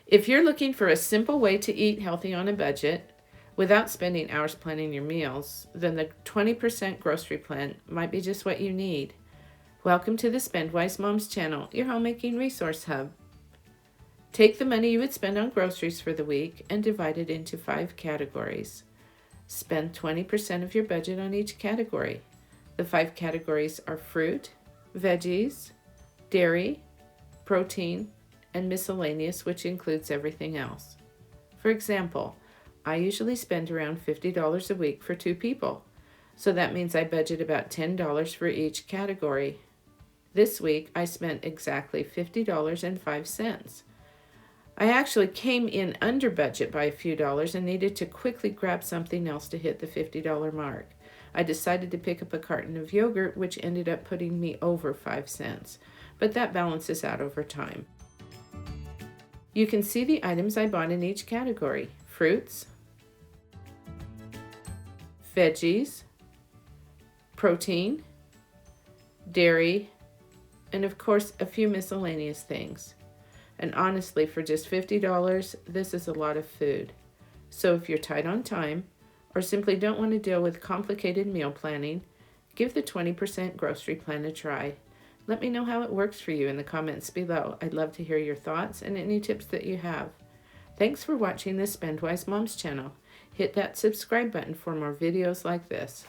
If you're looking for a simple way to eat healthy on a budget without spending hours planning your meals, then the 20% grocery plan might be just what you need. Welcome to the Spendwise Moms channel, your homemaking resource hub. Take the money you would spend on groceries for the week and divide it into 5 categories. Spend 20% of your budget on each category. The 5 categories are fruit, veggies, dairy, protein, and miscellaneous, which includes everything else. For example, I usually spend around $50 a week for 2 people, so that means I budget about $10 for each category. This week, I spent exactly $50.05. I actually came in under budget by a few dollars and needed to quickly grab something else to hit the $50 mark. I decided to pick up a carton of yogurt, which ended up putting me over 5 cents, but that balances out over time. You can see the items I bought in each category: fruits, veggies, protein, dairy, and of course a few miscellaneous things. And honestly, for just $50, this is a lot of food. So if you're tight on time or simply don't want to deal with complicated meal planning, give the 20% grocery plan a try. Let me know how it works for you in the comments below. I'd love to hear your thoughts and any tips that you have. Thanks for watching the Spendwise Moms channel. Hit that subscribe button for more videos like this.